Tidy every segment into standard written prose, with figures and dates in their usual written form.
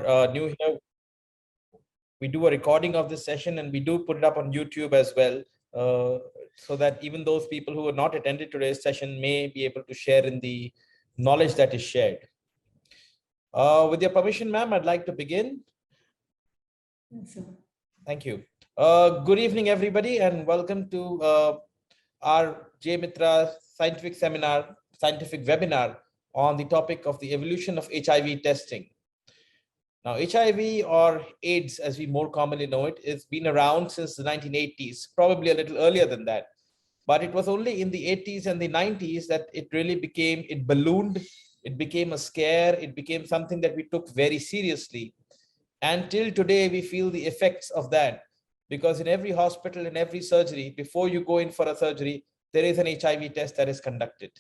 new here, we do a recording of this session and we do put it up on YouTube as well, so that even those people who are not attended today's session may be able to share in the knowledge that is shared. With your permission, ma'am, I'd like to begin. Sure. Thank you. Good evening, everybody, and welcome to our JMitra Scientific Seminar, scientific webinar on the topic of the evolution of HIV testing. Now, HIV or AIDS, as we more commonly know it, has been around since the 1980s, probably a little earlier than that. But it was only in the 80s and the 90s that it really became, it ballooned, it became a scare, it became something that we took very seriously. And till today, we feel the effects of that, because in every hospital, in every surgery, before you go in for a surgery, there is an HIV test that is conducted,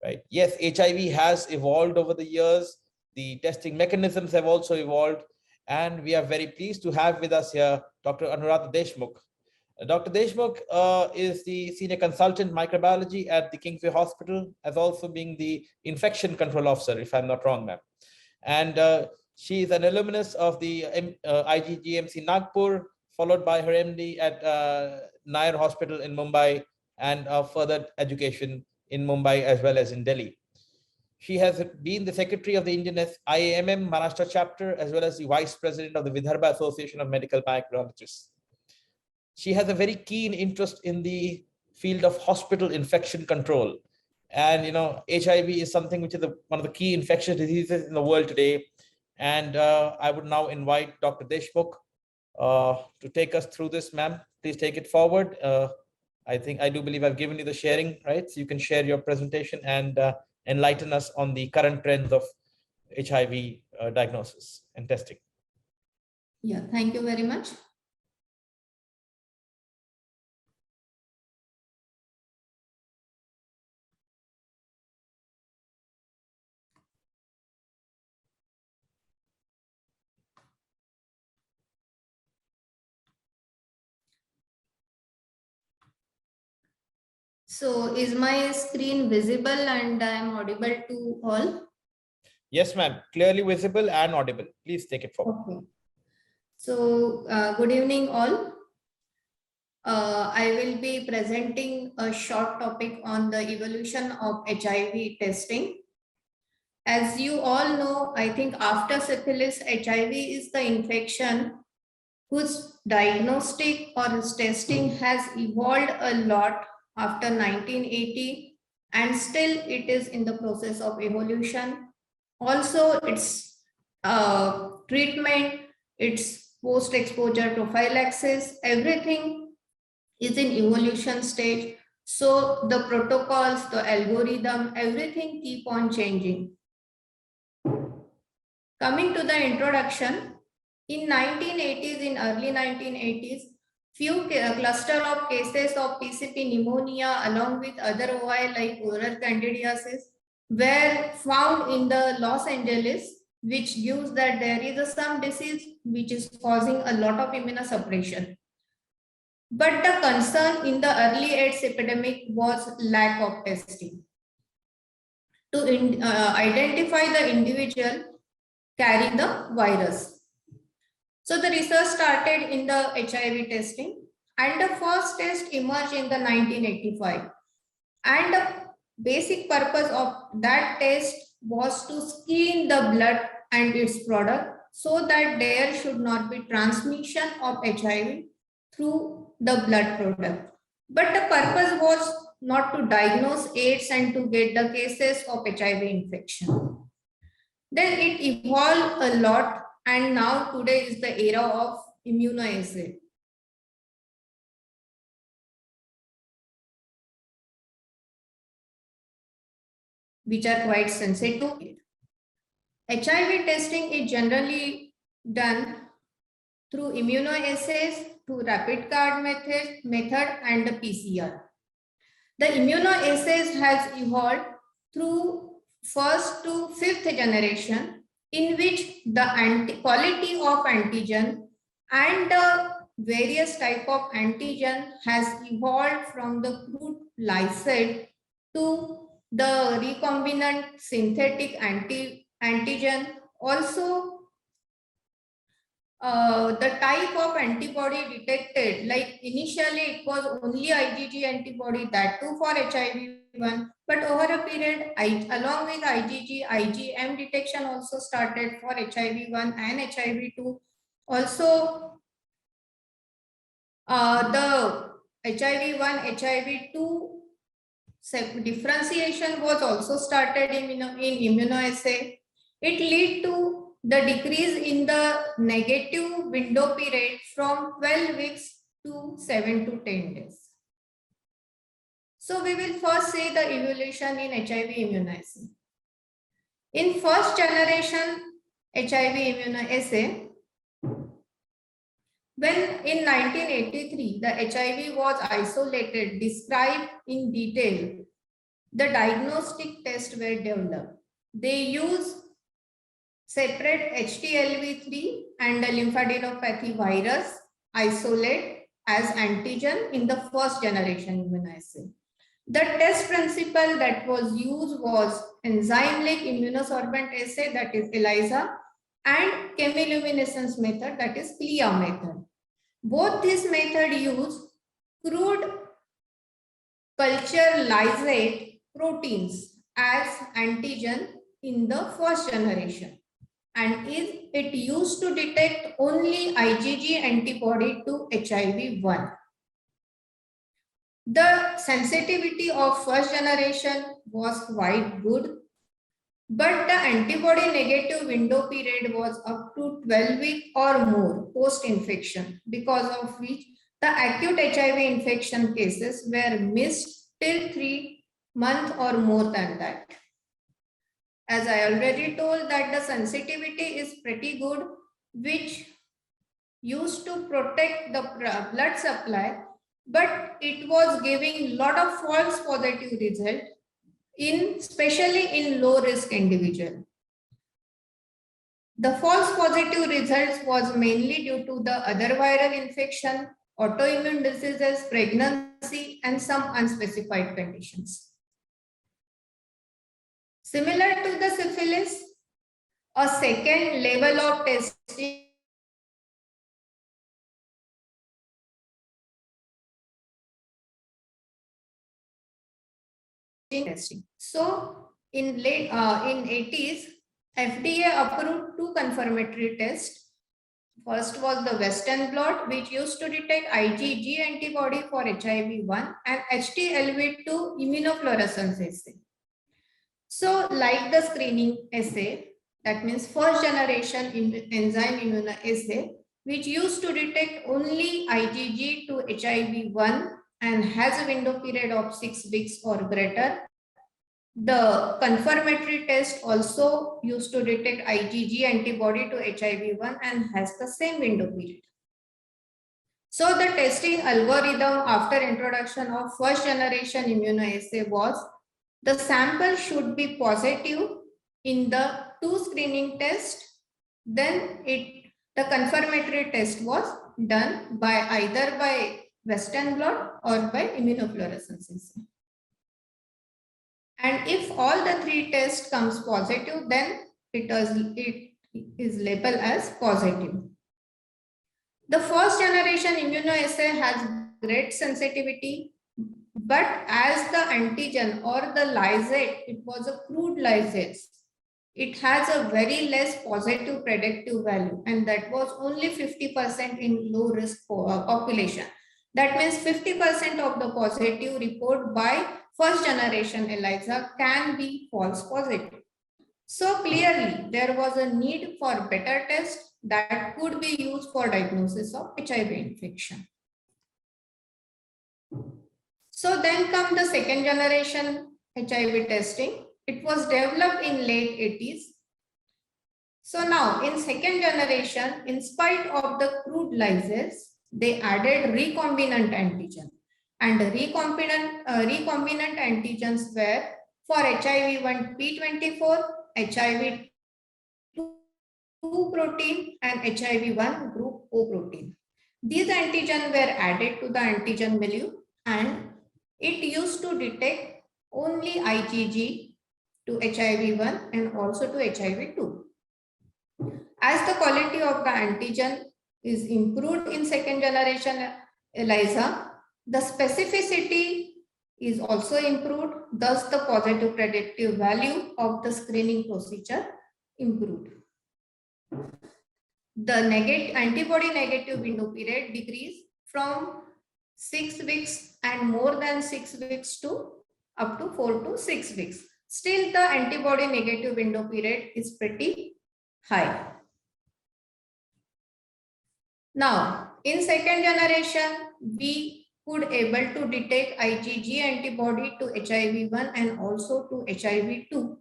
right? Yes, HIV has evolved over the years. The testing mechanisms have also evolved, and we are very pleased to have with us here Dr. DrAnuradhaDeshmukh. Dr. Deshmukh is the Senior Consultant Microbiology at the Kingsway Hospital, as also being the Infection Control Officer, if I'm not wrong, ma'am. And she is an alumnus of the IGGMC Nagpur, followed by her MD at Nair Hospital in Mumbai, and further education in Mumbai as well as in Delhi. She has been the secretary of the Indian IAMM Maharashtra chapter, as well as the vice president of the Vidarbha Association of Medical Microbiologists. She has a very keen interest in the field of hospital infection control. And, you know, HIV is something which is one of the key infectious diseases in the world today. And I would now invite Dr. Deshmukh to take us through this, ma'am. Please take it forward. I do believe I've given you the sharing, right? So you can share your presentation and enlighten us on the current trends of HIV diagnosis and testing. Yeah, thank you very much. So is my screen visible and I am audible to all? Yes, ma'am. Clearly visible and audible. Please take it forward. Okay. So good evening all. I will be presenting a short topic on the evolution of HIV testing. As you all know, I think after syphilis, HIV is the infection whose diagnostic or whose testing has evolved a lot after 1980, and still it is in the process of evolution. Also, its treatment, its post-exposure prophylaxis, everything is in evolution stage. So the protocols, the algorithm, everything keep on changing. Coming to the introduction, in 1980s, in early 1980s, few cluster of cases of PCP pneumonia along with other OI like oral candidiasis were found in the Los Angeles, which gives that there is some disease which is causing a lot of immunosuppression. But the concern in the early AIDS epidemic was lack of testing. To identify the individual carrying the virus. So the research started in the HIV testing, and the first test emerged in the 1985. And the basic purpose of that test was to screen the blood and its product so that there should not be transmission of HIV through the blood product. But the purpose was not to diagnose AIDS and to get the cases of HIV infection. Then it evolved a lot, and now today is the era of immunoassay. Which are quite sensitive. HIV testing is generally done through immunoassays, through rapid card method and the PCR. The immunoassays has evolved through first to fifth generation, in which the quality of antigen and the various type of antigen has evolved from the crude lysate to the recombinant synthetic antigen. Also, the type of antibody detected, like initially it was only IgG antibody, that too for HIV-1, but over a period, along with IgG, IgM detection also started for HIV-1 and HIV-2. Also, the HIV-1, HIV-2 differentiation was also started in immunoassay. It led to the decrease in the negative window period from 12 weeks to 7 to 10 days. So we will first see the evolution in HIV immunoassay. In first generation HIV immunoassay, when in 1983, the HIV was isolated, described in detail, the diagnostic tests were developed. They use separate HTLV3 and the lymphadenopathy virus isolate as antigen in the first generation immunoassay. The test principle that was used was enzyme-like immunosorbent assay, that is ELISA, and chemiluminescence method, that is CLIA method. Both these methods use crude culture lysate proteins as antigen in the first generation, and it used to detect only IgG antibody to HIV-1. The sensitivity of first generation was quite good, but the antibody negative window period was up to 12 weeks or more post-infection, because of which the acute HIV infection cases were missed till 3 months or more than that. As I already told that the sensitivity is pretty good, which used to protect the blood supply, but it was giving lot of false positive result, especially in low risk individual. The false positive results was mainly due to the other viral infection, autoimmune diseases, pregnancy, and some unspecified conditions. Similar to the syphilis, a second level of testing testing. So in 80s, FDA approved 2 confirmatory tests. First was the Western blot, which used to detect IgG antibody for HIV-1, and HTLV2 immunofluorescence assay. So like the screening assay, that means first generation enzyme immunoassay, which used to detect only IgG to HIV-1 and has a window period of 6 weeks or greater. The confirmatory test also used to detect IgG antibody to HIV-1 and has the same window period. So the testing algorithm after introduction of first generation immunoassay was the sample should be positive in the 2 screening tests. Then the confirmatory test was done by either by Western blot or by immunofluorescence assay. And if all the 3 tests comes positive, then it is labeled as positive. The first generation immunoassay has great sensitivity, but as the antigen or the lysate, it was a crude lysate. It has a very less positive predictive value, and that was only 50% in low risk population. That means 50% of the positive report by first generation ELISA can be false positive. So clearly there was a need for better test that could be used for diagnosis of HIV infection. So then come the second generation HIV testing. It was developed in late 80s. So now in second generation, in spite of the crude lysase, they added recombinant antigen. And the recombinant antigens were for HIV-1 P24, HIV-2 protein, and HIV-1 group O protein. These antigens were added to the antigen milieu, and it used to detect only IgG to HIV-1 and also to HIV-2. As the quality of the antigen is improved in second generation ELISA. The specificity is also improved, thus the positive predictive value of the screening procedure improved. The antibody negative window period decreased from 6 weeks and more than 6 weeks to up to 4 to 6 weeks. Still, the antibody negative window period is pretty high. Now, in second generation, we could able to detect IgG antibody to HIV-1 and also to HIV-2.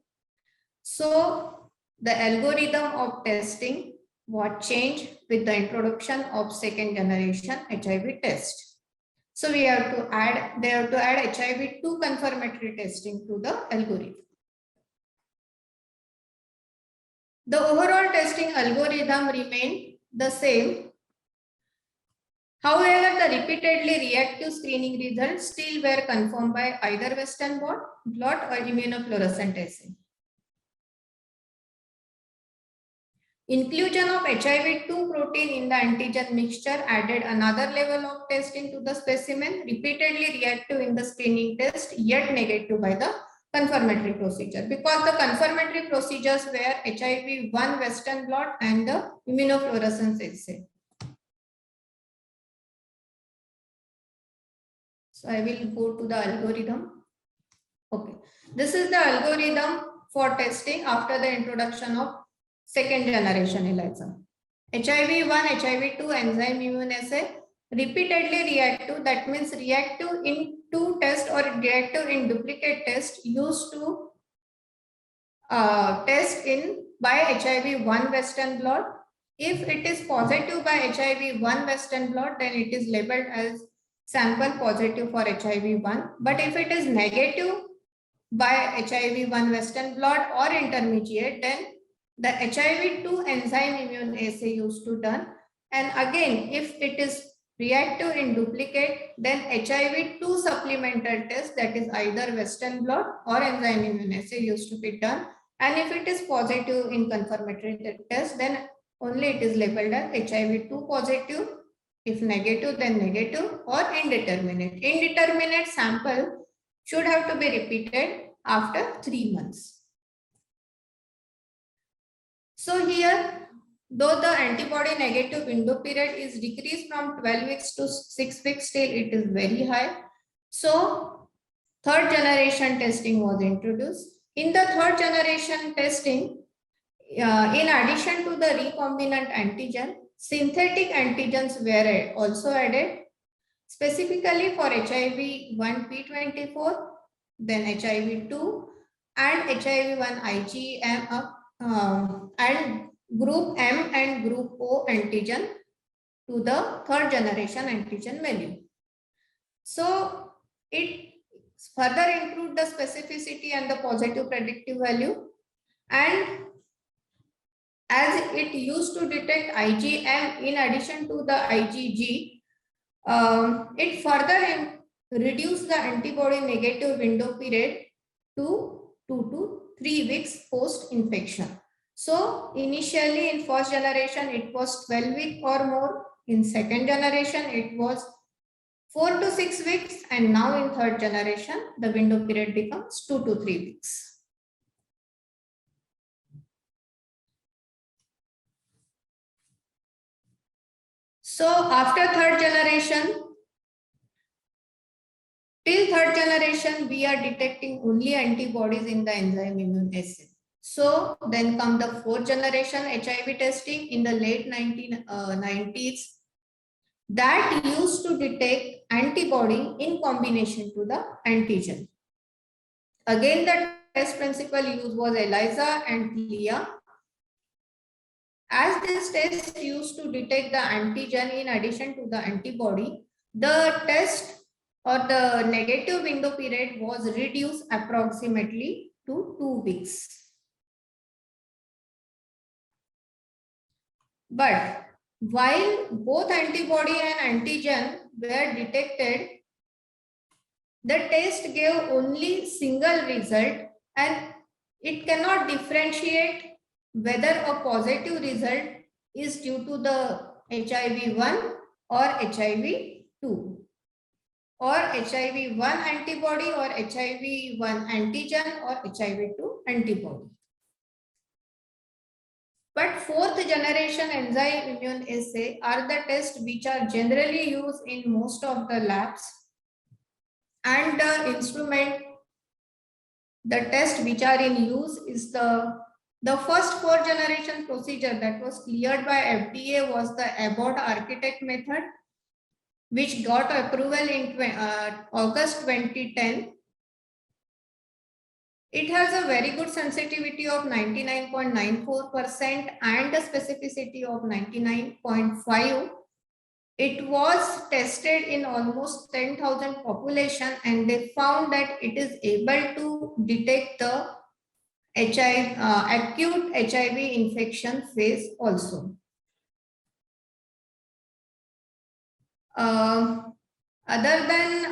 So, the algorithm of testing was changed with the introduction of second generation HIV test. So, they have to add HIV-2 confirmatory testing to the algorithm. The overall testing algorithm remained the same. However, the repeatedly reactive screening results still were confirmed by either Western blot or immunofluorescent assay. Inclusion of HIV-2 protein in the antigen mixture added another level of testing to the specimen, repeatedly reactive in the screening test, yet negative by the confirmatory procedure, because the confirmatory procedures were HIV-1 Western blot and the immunofluorescence assay. So I will go to the algorithm. Okay, this is the algorithm for testing after the introduction of second generation ELISA. HIV-1, HIV-2 enzyme immunoassay, repeatedly reactive, that means reactive in two tests or reactive in duplicate test used to test in by HIV-1 Western blot. If it is positive by HIV-1 Western blot, then it is labeled as sample positive for HIV-1. But if it is negative by HIV-1 Western blot or intermediate, then the HIV-2 enzyme immunoassay used to done. And again, if it is reactive in duplicate, then HIV-2 supplemental test, that is either Western blot or enzyme immunoassay used to be done. And if it is positive in confirmatory test, then only it is labeled as HIV-2 positive. If negative, then negative or indeterminate. Indeterminate sample should have to be repeated after 3 months. So here, though the antibody negative window period is decreased from 12 weeks to 6 weeks, still it is very high. So third generation testing was introduced. In the third generation testing, in addition to the recombinant antigen, synthetic antigens were also added, specifically for HIV-1 P24, then HIV-2 and HIV-1 IgM and group M and group O antigen to the third generation antigen menu. So it further improved the specificity and the positive predictive value, and as it used to detect IgM in addition to the IgG, it further reduced the antibody negative window period to 2 to 3 weeks post infection. So initially in first generation it was 12 weeks or more. In second generation it was 4 to 6 weeks, and now in third generation the window period becomes 2 to 3 weeks. So after third generation, till third generation, we are detecting only antibodies in the enzyme immunoassay. So then come the fourth generation HIV testing in the late 1990s that used to detect antibody in combination to the antigen. Again, the test principle used was ELISA and CLIA. As this test used to detect the antigen in addition to the antibody, the test or the negative window period was reduced approximately to 2 weeks. But while both antibody and antigen were detected, the test gave only single result, and it cannot differentiate whether a positive result is due to the HIV-1 or HIV-2, or HIV-1 antibody or HIV-1 antigen or HIV-2 antibody. But fourth generation enzyme immunoassay are the tests which are generally used in most of the labs, and the instrument, the test which are in use is the first 4th generation procedure that was cleared by FDA was the Abbott architect method, which got approval in August 2010. It has a very good sensitivity of 99.94% and a specificity of 99.5. It was tested in almost 10,000 population, and they found that it is able to detect the acute HIV infection phase also. Other than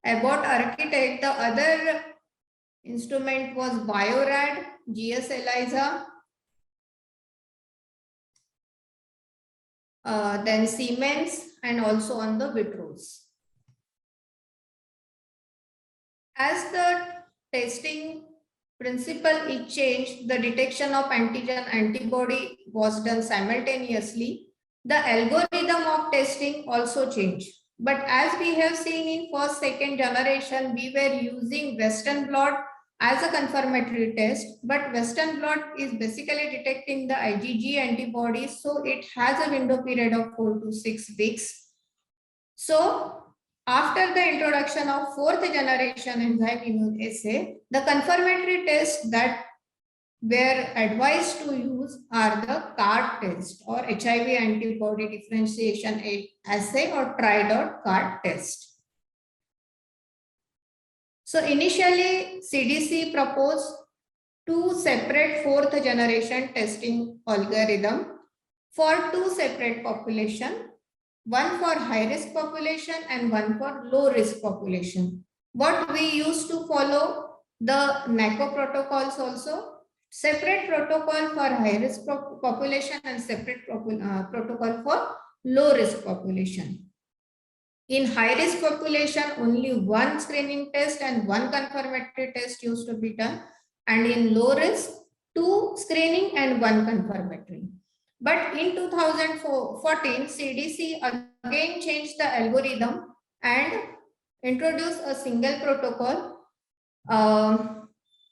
Abbott architect, the other instrument was Biorad, GS ELISA, then Siemens, and also on the Vitros. As the testing principle is changed, the detection of antigen antibody was done simultaneously. The algorithm of testing also changed. But as we have seen in first, second generation, we were using Western blot as a confirmatory test, but Western blot is basically detecting the IgG antibodies, so it has a window period of 4 to 6 weeks. So after the introduction of 4th generation enzyme immunoassay, the confirmatory tests that were advised to use are the CART test or HIV antibody differentiation assay or tri.CART test. So initially CDC proposed 2 separate 4th generation testing algorithm for 2 separate population, one for high risk population and one for low risk population. What we used to follow the NACO protocols also, separate protocol for high risk population and separate protocol for low risk population. In high risk population, only one screening test and one confirmatory test used to be done, and in low risk, 2 screening and 1 confirmatory. But in 2014, CDC again changed the algorithm and introduced a single protocol.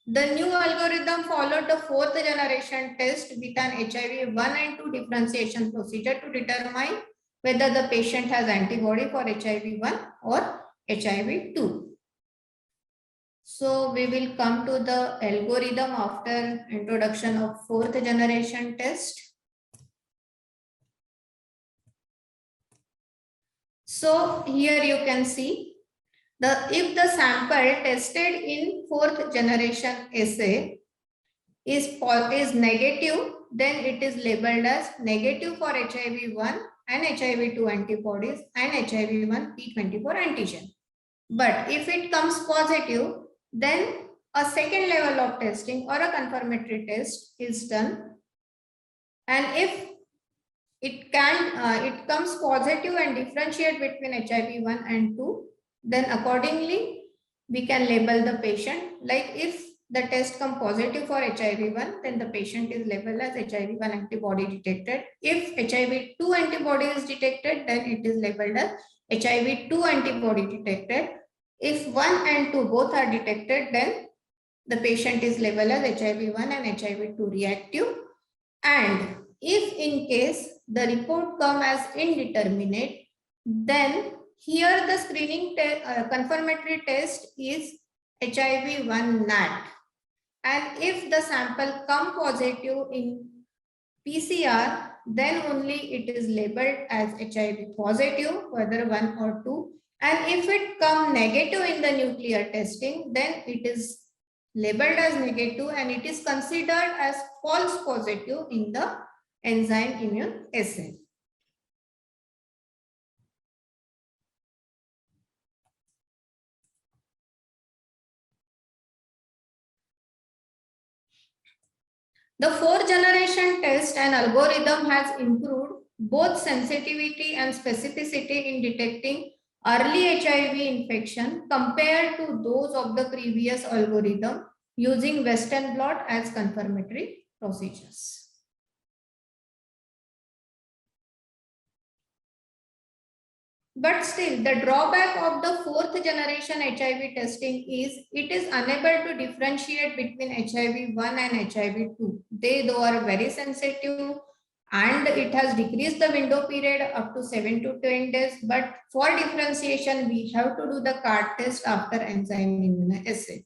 The new algorithm followed the 4th generation test with an HIV 1 and 2 differentiation procedure to determine whether the patient has antibody for HIV 1 or HIV 2. So we will come to the algorithm after introduction of 4th generation test. So here you can see if the sample tested in 4th generation assay is negative, then it is labeled as negative for HIV-1 and HIV-2 antibodies and HIV-1 P24 antigen. But if it comes positive, then a second level of testing or a confirmatory test is done. And if it comes positive and differentiate between HIV-1 and 2, then accordingly we can label the patient. Like if the test comes positive for HIV-1, then the patient is labeled as HIV-1 antibody detected. If HIV-2 antibody is detected, then it is labeled as HIV-2 antibody detected. If 1 and 2 both are detected, then the patient is labeled as HIV-1 and HIV-2 reactive. And if in case the report comes as indeterminate, then here the screening confirmatory test is HIV-1 NAT. And if the sample come positive in PCR, then only it is labeled as HIV positive, whether 1 or 2. And if it come negative in the nuclear testing, then it is labeled as negative and it is considered as false positive in the enzyme immunoassay. The 4th generation test and algorithm has improved both sensitivity and specificity in detecting early HIV infection compared to those of the previous algorithm using Western blot as confirmatory procedures. But still, the drawback of the fourth generation HIV testing is it is unable to differentiate between HIV-1 and HIV-2. They though are very sensitive and it has decreased the window period up to 7 to 10 days. But for differentiation, we have to do the card test after enzyme immunoassay.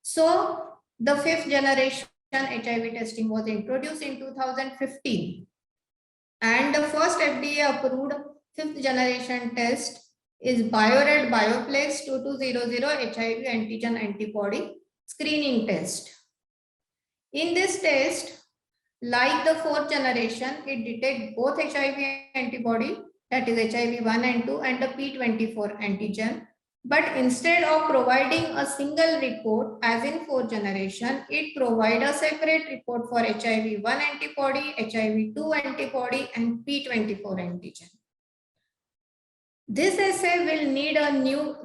So the fifth generation HIV testing was introduced in 2015. And the first FDA approved fifth generation test is BioRed Bioplex 2200 HIV antigen antibody screening test. In this test, like the fourth generation, it detects both HIV antibody, that is HIV-1 and 2, and the P24 antigen. But instead of providing a single report, as in fourth generation, it provides a separate report for HIV-1 antibody, HIV-2 antibody, and P24 antigen. This assay will need a new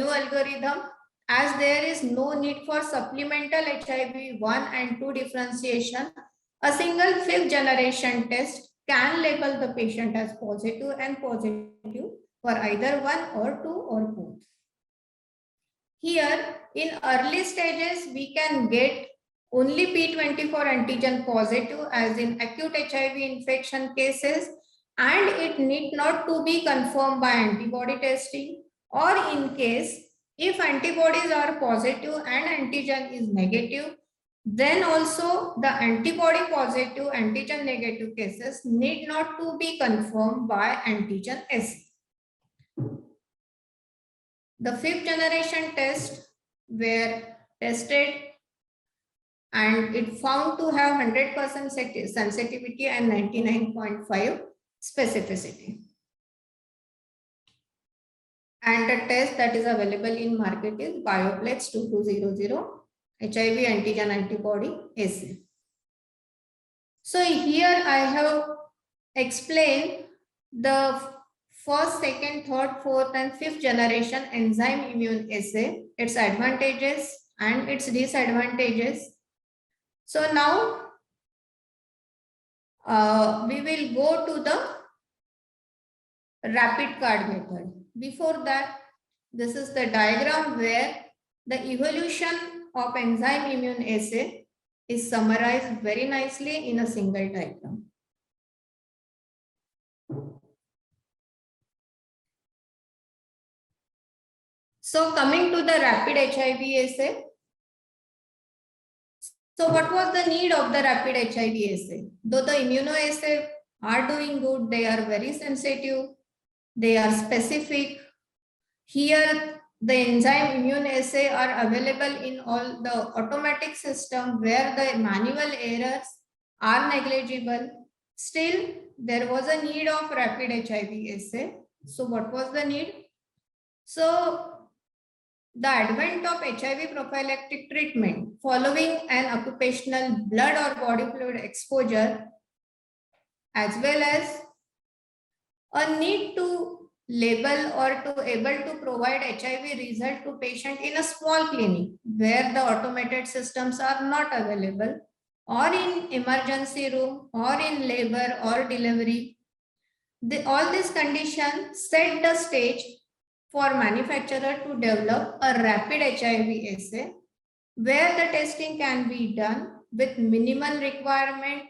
algorithm, as there is no need for supplemental HIV-1 and 2 differentiation. A single fifth generation test can label the patient as positive and positive for either 1 or 2 or both. Here, in early stages, we can get only P24 antigen positive, as in acute HIV infection cases, and it need not to be confirmed by antibody testing, or in case if antibodies are positive and antigen is negative, then also the antibody positive, antigen negative cases need not to be confirmed by antigen assay. The fifth generation test were tested and it found to have 100% sensitivity and 99.5 specificity. And the test that is available in market is Bioplex 2200 HIV antigen antibody assay. So here I have explained the first, second, third, fourth, and fifth generation enzyme immune assay, its advantages and its disadvantages. So now we will go to the rapid card method. Before that, this is the diagram where the evolution of enzyme immune assay is summarized very nicely in a single diagram. So coming to the rapid HIV assay. So what was the need of the rapid HIV assay? Though the immunoassay are doing good, they are very sensitive, they are specific. Here, the enzyme immune assay are available in all the automatic system where the manual errors are negligible. Still, there was a need of rapid HIV assay. So what was the need? So the advent of HIV prophylactic treatment following an occupational blood or body fluid exposure, as well as a need to label or to able to provide HIV result to patient in a small clinic where the automated systems are not available, or in emergency room, or in labor or delivery. All these conditions set the stage for manufacturer to develop a rapid HIV assay where the testing can be done with minimal requirement,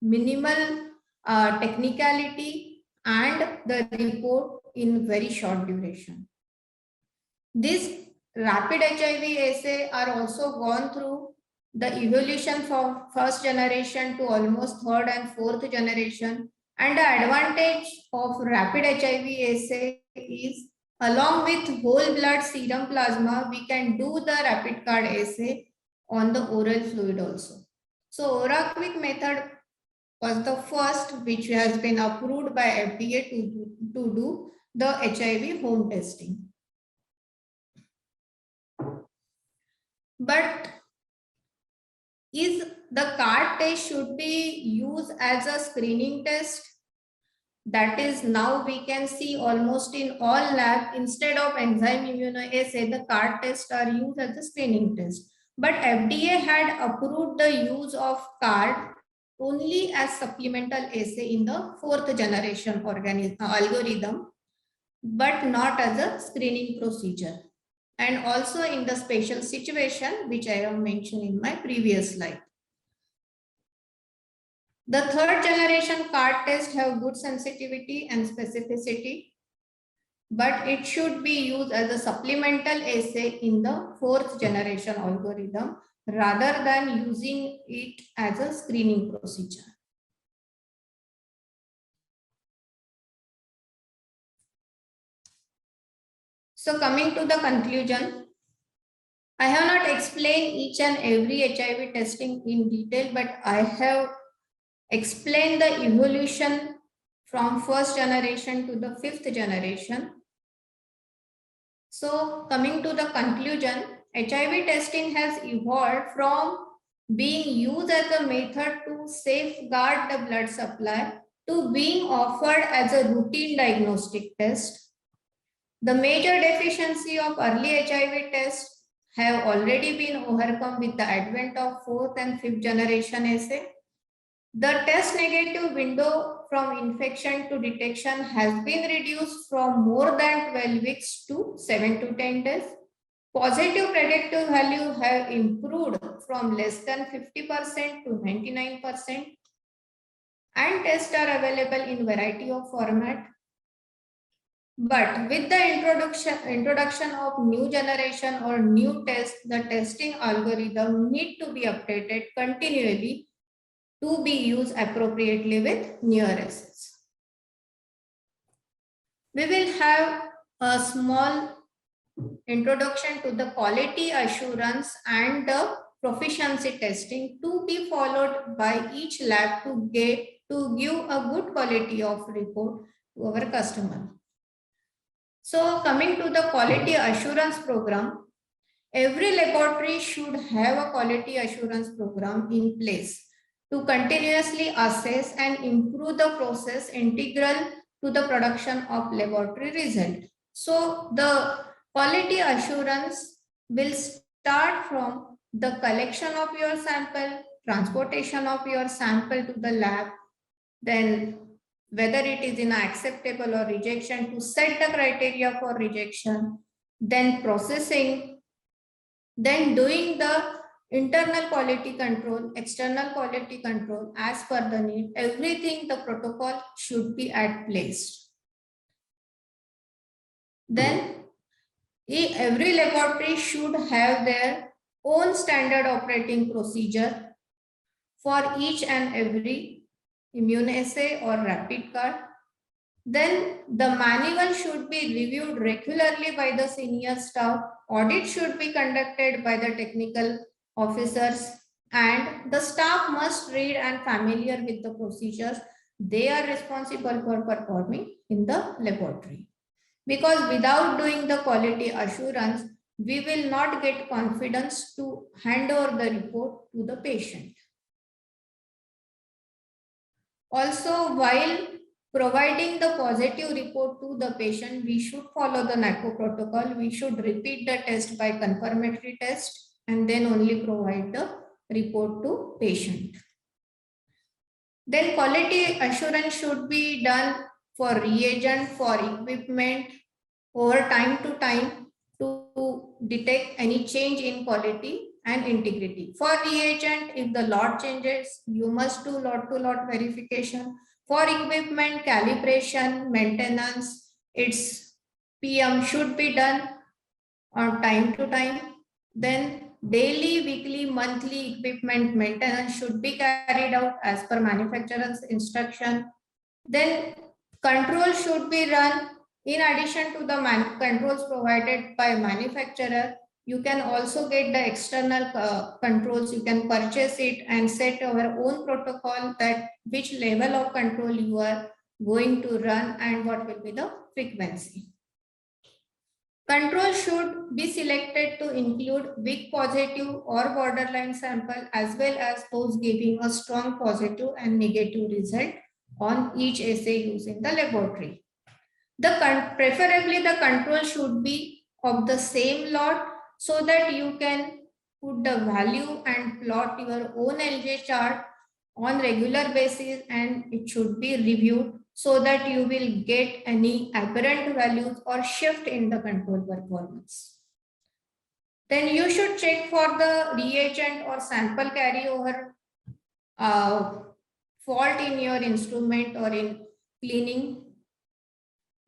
minimal technicality, and the report in very short duration. These rapid HIV assay are also gone through the evolution from first generation to almost third and fourth generation. And the advantage of rapid HIV assay is, along with whole blood serum plasma, we can do the rapid card assay on the oral fluid also. So OraQuick method was the first which has been approved by FDA to do the HIV home testing. But is the CARD test should be used as a screening test. That is, now we can see almost in all labs, instead of enzyme immunoassay, the CARD tests are used as a screening test. But FDA had approved the use of CARD only as supplemental assay in the 4th generation algorithm, but not as a screening procedure. And also in the special situation, which I have mentioned in my previous slide. The 3rd generation CARD test have good sensitivity and specificity, but it should be used as a supplemental assay in the 4th generation algorithm rather than using it as a screening procedure. So coming to the conclusion, I have not explained each and every HIV testing in detail, but I have explained the evolution from 1st generation to the 5th generation. So coming to the conclusion, HIV testing has evolved from being used as a method to safeguard the blood supply to being offered as a routine diagnostic test. The major deficiency of early HIV tests have already been overcome with the advent of 4th and 5th generation assay. The test negative window from infection to detection has been reduced from more than 12 weeks to 7 to 10 days. Positive predictive value have improved from less than 50% to 99%. And tests are available in variety of format. But with the introduction of new generation or new test, the testing algorithm need to be updated continually to be used appropriately with newer assays. We will have a small introduction to the quality assurance and the proficiency testing to be followed by each lab to give a good quality of report to our customer. So coming to the quality assurance program, every laboratory should have a quality assurance program in place to continuously assess and improve the process integral to the production of laboratory result. So the quality assurance will start from the collection of your sample, transportation of your sample to the lab, then whether it is in acceptable or rejection to set the criteria for rejection, then processing, then doing the internal quality control, external quality control as per the need. Everything, the protocol should be at place. Then every laboratory should have their own standard operating procedure for each and every immunoassay or rapid card. Then the manual should be reviewed regularly by the senior staff. Audit should be conducted by the technical officers, and the staff must read and familiar with the procedures they are responsible for performing in the laboratory. Because without doing the quality assurance, we will not get confidence to hand over the report to the patient. Also, while providing the positive report to the patient, we should follow the NACO protocol. We should repeat the test by confirmatory test and then only provide the report to patient. Then quality assurance should be done for reagent, for equipment, over time to detect any change in quality and integrity. For reagent, if the lot changes, you must do lot-to-lot verification. For equipment, calibration, maintenance, its PM should be done on time to time. Then daily, weekly, monthly equipment maintenance should be carried out as per manufacturer's instruction. Then control should be run in addition to the controls provided by manufacturer. You can also get the external controls. You can purchase it and set our own protocol that which level of control you are going to run and what will be the frequency. Control should be selected to include weak positive or borderline sample as well as those giving a strong positive and negative result on each assay used in the laboratory. Preferably the control should be of the same lot so that you can put the value and plot your own LJ chart on regular basis, and it should be reviewed so that you will get any aberrant values or shift in the control performance. Then you should check for the reagent or sample carryover fault in your instrument or in cleaning.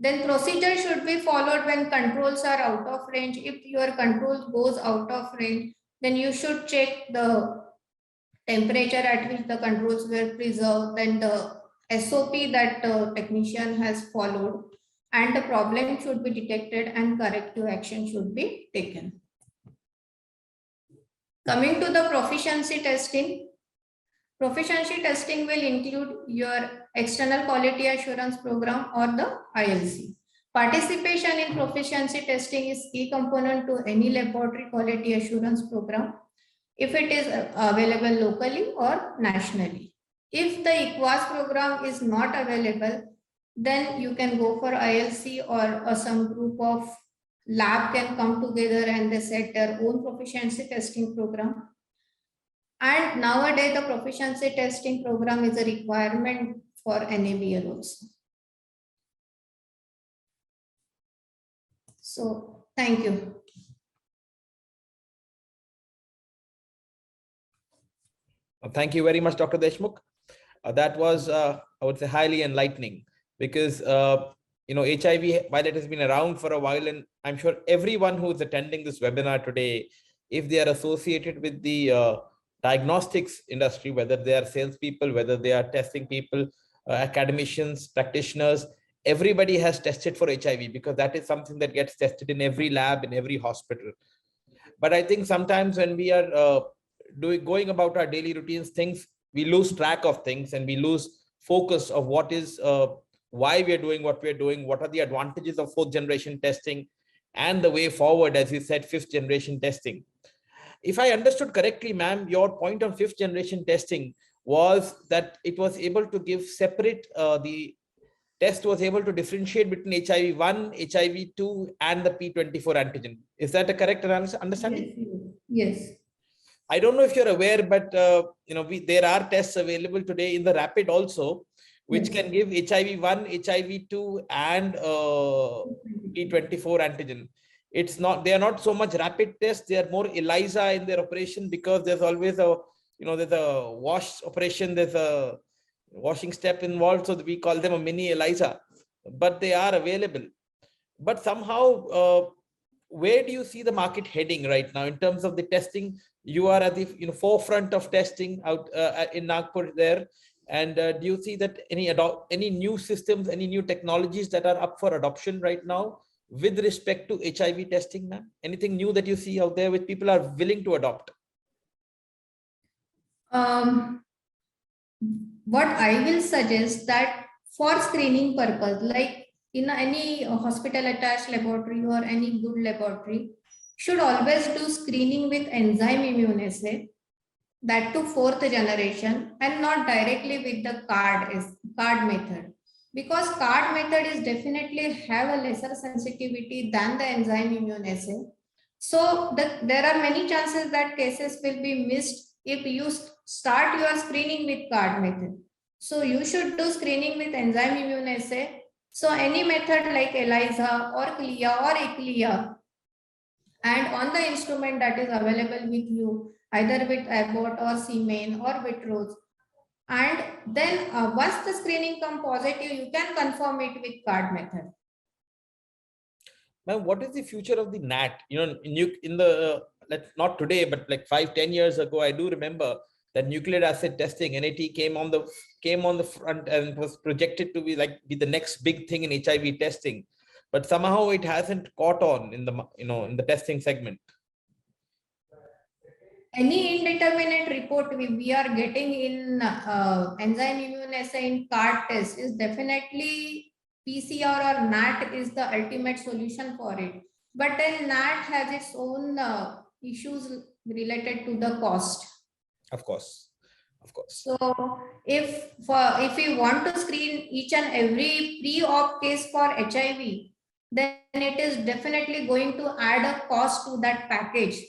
Then procedure should be followed when controls are out of range. If your control goes out of range, then you should check the temperature at which the controls were preserved, then the SOP that the technician has followed, and the problem should be detected and corrective action should be taken. Coming to the proficiency testing. Proficiency testing will include your external quality assurance program or the ILC. Participation in proficiency testing is key component to any laboratory quality assurance program, if it is available locally or nationally. If the EQUAS program is not available, then you can go for ILC, or some group of lab can come together and they set their own proficiency testing program. And nowadays, the proficiency testing program is a requirement for NABL also. So, thank you. Thank you very much, Dr. Deshmukh. That was, I would say, highly enlightening, because HIV, while it has been around for a while, and I'm sure everyone who is attending this webinar today, if they are associated with the diagnostics industry, whether they are salespeople, whether they are testing people, academicians, practitioners, everybody has tested for HIV, because that is something that gets tested in every lab, in every hospital. But I think sometimes when we are going about our daily routines, we lose track of things, and we lose focus of what is why we are doing what we are doing, what are the advantages of 4th generation testing, and the way forward, as you said, 5th generation testing. If I understood correctly, ma'am, your point on 5th generation testing was that it was able to give separate, the test was able to differentiate between HIV-1, HIV-2, and the P24 antigen. Is that a correct understanding? Yes. I don't know if you're aware, but there are tests available today in the rapid also, which can give HIV-1, HIV-2, and P24 antigen. They are not so much rapid tests, they are more ELISA in their operation, because there's always there's a wash operation, there's a washing step involved, so we call them a mini ELISA, but they are available. But somehow, where do you see the market heading right now in terms of the testing? You are at the forefront of testing out in Nagpur there, and do you see that any new systems, any new technologies that are up for adoption right now with respect to HIV testing, ma'am? Anything new that you see out there which people are willing to adopt? What I will suggest that for screening purpose, like in any hospital attached laboratory or any good laboratory, should always do screening with enzyme immunoassay, that to 4th generation, and not directly with the card method, because card method is definitely have a lesser sensitivity than the enzyme immunoassay. So there are many chances that cases will be missed if you start your screening with card method. So you should do screening with enzyme immunoassay. So any method like ELISA or CLIA or ECLIA, and on the instrument that is available with you, either with Abbott or Siemens or Vitros, and then once the screening comes positive, you can confirm it with card method. Ma'am, what is the future of the NAT? In the not today, but like 5-10 years ago, I do remember that nucleic acid testing, NAT, came on the front and was projected to be the next big thing in HIV testing, but somehow it hasn't caught on in the testing segment. Any indeterminate report we are getting in enzyme immunoassay in card test is definitely PCR or NAT is the ultimate solution for it. But then NAT has its own issues related to the cost. Of course, of course. So if we want to screen each and every pre-op case for HIV, then it is definitely going to add a cost to that package.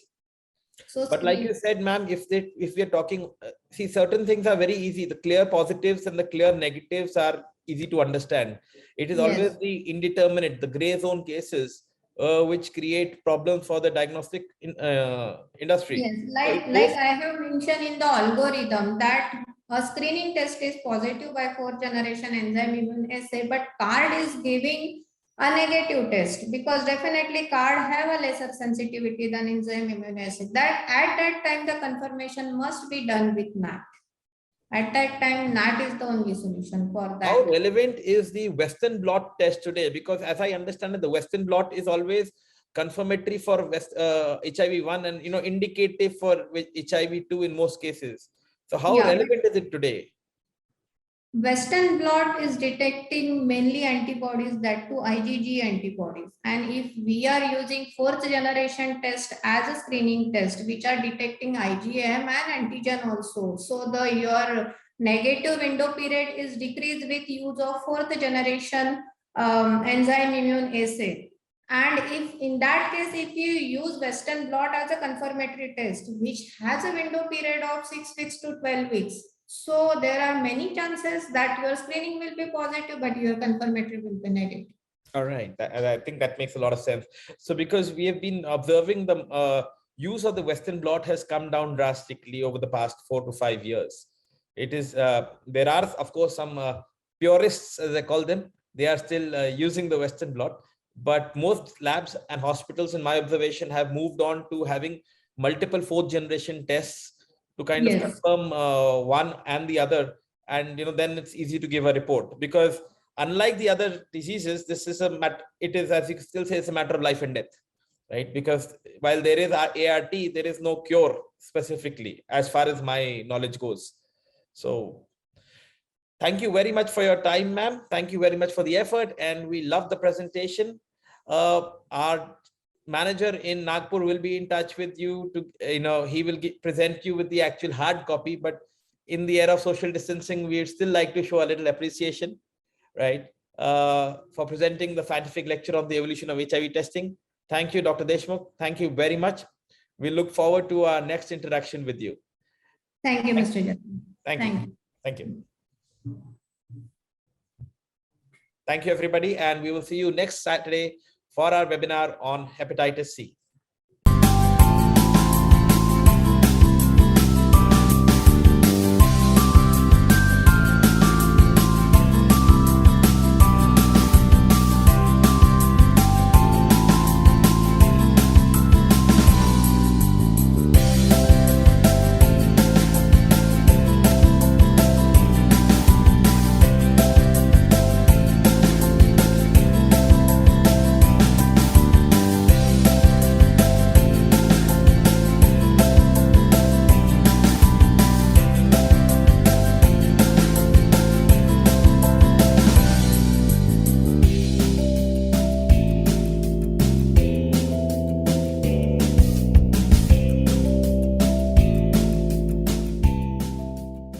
So, but like you said, ma'am, if we are talking, see, certain things are very easy. The clear positives and the clear negatives are easy to understand. It is always the indeterminate, the gray zone cases, which create problems for the diagnostic industry. Yes, like I have mentioned in the algorithm that a screening test is positive by 4th generation enzyme immunoassay, but card is giving a negative test, because definitely card have a lesser sensitivity than enzyme immunoassay. That at that time the confirmation must be done with NAT. At that time, NAT is the only solution for that. How relevant is the Western blot test today? Because as I understand it, the Western blot is always confirmatory for HIV-1 and indicative for HIV-2 in most cases. So how relevant is it today? Western blot is detecting mainly antibodies, that to IgG antibodies. And if we are using 4th generation test as a screening test, which are detecting IgM and antigen also. So your negative window period is decreased with use of 4th generation enzyme immunoassay. And if in that case, if you use Western blot as a confirmatory test, which has a window period of 6 weeks to 12 weeks, so there are many chances that your screening will be positive, but your confirmatory will be negative. All right, I think that makes a lot of sense. So because we have been observing the use of the Western blot has come down drastically over the past 4 to 5 years. It is there are of course some purists, as I call them. They are still using the Western blot, but most labs and hospitals, in my observation, have moved on to having multiple 4th generation tests to kind of confirm one and the other, and then it's easy to give a report. Because unlike the other diseases, this is it is, as you still say, it's a matter of life and death, right? Because while there is ART, there is no cure specifically, as far as my knowledge goes. So thank you very much for your time, ma'am. Thank you very much for the effort, and we love the presentation. Our manager in Nagpur will be in touch with you to, he will present you with the actual hard copy, but in the era of social distancing, we still like to show a little appreciation, right, for presenting the scientific lecture on the evolution of HIV testing. Thank you, Dr. Deshmukh. Thank you very much. We look forward to our next interaction with you. Thank you, Mr. Jain. Thank you. Thank you. Thank you, everybody. And we will see you next Saturday for our webinar on hepatitis C.